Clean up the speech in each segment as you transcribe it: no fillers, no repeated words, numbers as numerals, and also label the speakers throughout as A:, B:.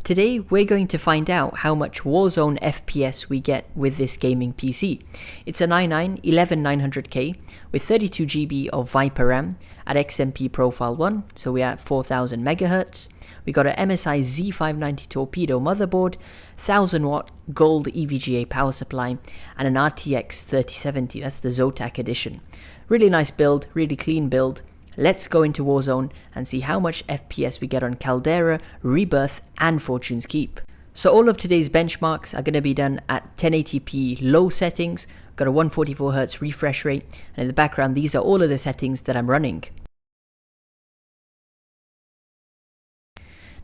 A: Today we're going to find out how much Warzone FPS we get with this gaming PC. It's a i9-11900K with 32GB of Viper RAM at XMP profile 1, so we're at 4000 MHz. We got an MSI Z590 Torpedo motherboard, 1000 watt gold EVGA power supply, and an RTX 3070, that's the Zotac edition. Really nice build, really clean build. Let's go into Warzone and see how much FPS we get on Caldera, Rebirth and Fortune's Keep. So all of today's benchmarks are going to be done at 1080p low settings, got a 144Hz refresh rate, and in the background these are all of the settings that I'm running.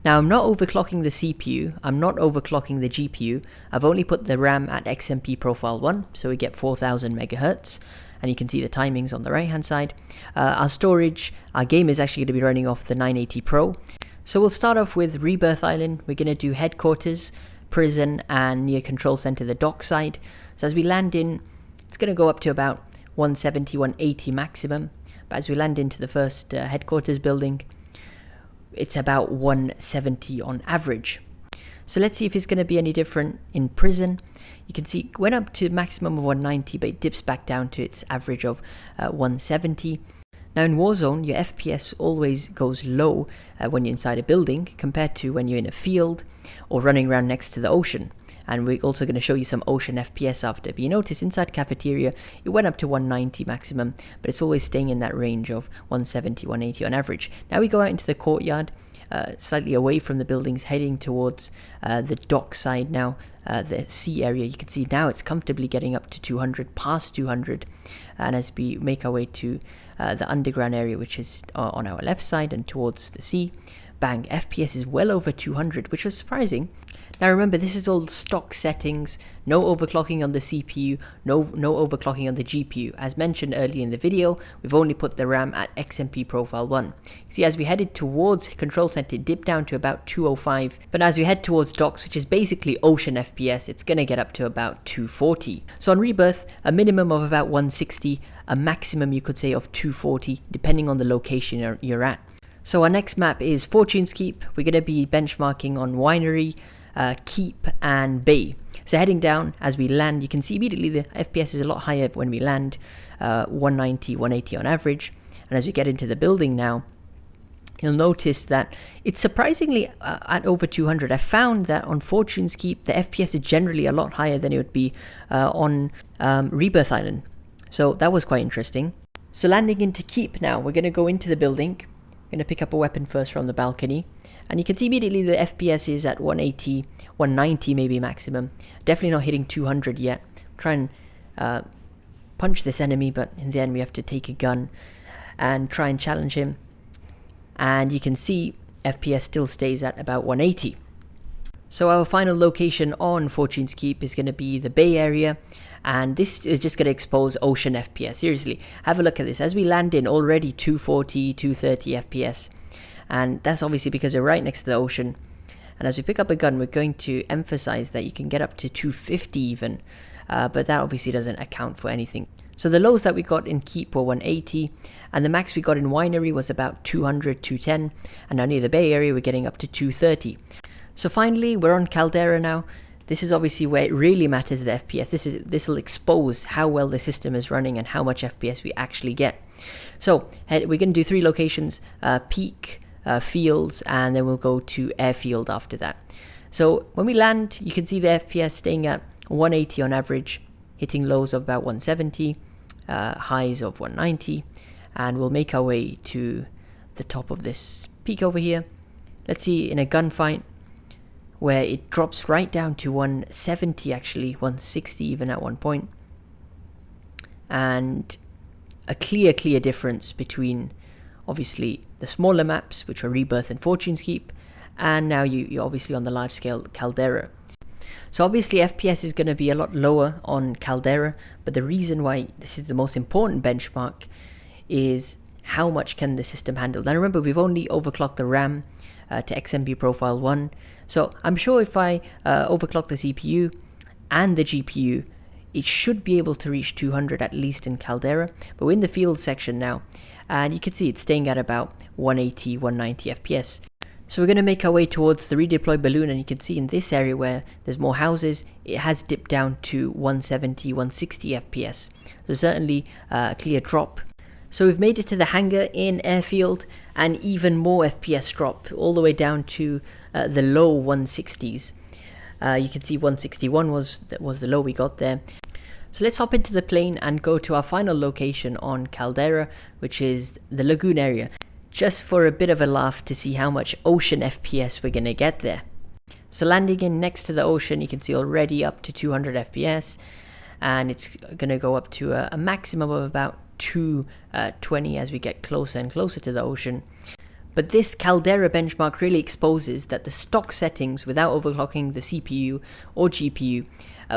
A: Now I'm not overclocking the CPU, I'm not overclocking the GPU, I've only put the RAM at XMP profile 1, so we get 4000 MHz. And you can see the timings on the right hand side. Our storage, our game is actually going to be running off the 980 Pro. So we'll start off with Rebirth Island. We're going to do headquarters, prison and near control center, the dock side. So as we land in, it's going to go up to about 170, 180 maximum. But as we land into the first headquarters building, it's about 170 on average. So let's see if it's going to be any different in prison. You can see it went up to maximum of 190, but it dips back down to its average of 170. Now in Warzone, your FPS always goes low when you're inside a building compared to when you're in a field or running around next to the ocean. And we're also going to show you some ocean FPS after. But you notice inside cafeteria, it went up to 190 maximum, but it's always staying in that range of 170, 180 on average. Now we go out into the courtyard. Slightly away from the buildings, heading towards the dock side now, the sea area. You can see now it's comfortably getting up to 200, past 200, and as we make our way to the underground area, which is on our left side and towards the sea, bang, FPS is well over 200, which was surprising. Now remember, this is all stock settings, no overclocking on the CPU, no overclocking on the GPU. As mentioned earlier in the video, we've only put the RAM at XMP profile 1. See, as we headed towards control center, it dipped down to about 205, but as we head towards docks, which is basically ocean FPS, it's going to get up to about 240. So on Rebirth, a minimum of about 160, a maximum you could say of 240, depending on the location you're at. So our next map is Fortune's Keep. We're going to be benchmarking on Winery, Keep and Bay. So heading down as we land, you can see immediately the FPS is a lot higher when we land, 190, 180 on average. And as we get into the building now, you'll notice that it's surprisingly at over 200. I found that on Fortune's Keep, the FPS is generally a lot higher than it would be on Rebirth Island. So that was quite interesting. So landing into Keep now, we're going to go into the building. Going to pick up a weapon first from the balcony, and you can see immediately the FPS is at 180, 190 maybe maximum. Definitely not hitting 200 yet. Try and punch this enemy, but in the end we have to take a gun and try and challenge him. And you can see FPS still stays at about 180. So our final location on Fortune's Keep is going to be the Bay Area, and this is just going to expose ocean FPS. Seriously, have a look at this. As we land in, already 240, 230 FPS, and that's obviously because we're right next to the ocean. And as we pick up a gun, we're going to emphasize that you can get up to 250 even, but that obviously doesn't account for anything. So the lows that we got in Keep were 180, and the max we got in Winery was about 200, 210, and now near the Bay Area we're getting up to 230. So finally, we're on Caldera now. This is obviously where it really matters, the FPS. This will expose how well the system is running and how much FPS we actually get. So we're going to do 3 locations, peak, fields, and then we'll go to airfield after that. So when we land, you can see the FPS staying at 180 on average, hitting lows of about 170, highs of 190, and we'll make our way to the top of this peak over here. Let's see, in a gunfight, where it drops right down to 170 actually, 160 even at one point. And a clear difference between obviously the smaller maps, which are Rebirth and Fortune's Keep, and now you're obviously on the large scale Caldera. So obviously FPS is going to be a lot lower on Caldera, but the reason why this is the most important benchmark is how much can the system handle. Now remember, we've only overclocked the RAM to XMP profile 1. So I'm sure if I overclock the CPU and the GPU, it should be able to reach 200 at least in Caldera. But we're in the field section now, and you can see it's staying at about 180, 190 FPS. So we're going to make our way towards the redeploy balloon, and you can see in this area where there's more houses, it has dipped down to 170, 160 FPS. So certainly a clear drop. So we've made it to the hangar in airfield, and even more FPS drop all the way down to the low 160s. You can see 161 was the low we got there. So let's hop into the plane and go to our final location on Caldera, which is the lagoon area, just for a bit of a laugh to see how much ocean FPS we're going to get there. So landing in next to the ocean, you can see already up to 200 FPS, and it's going to go up to a maximum of about 220 as we get closer and closer to the ocean. But this Caldera benchmark really exposes that the stock settings without overclocking the CPU or GPU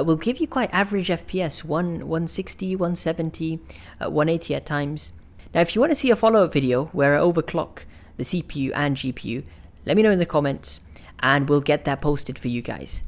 A: will give you quite average FPS, 160, 170, 180 at times. Now if you want to see a follow-up video where I overclock the CPU and GPU, let me know in the comments and we'll get that posted for you guys.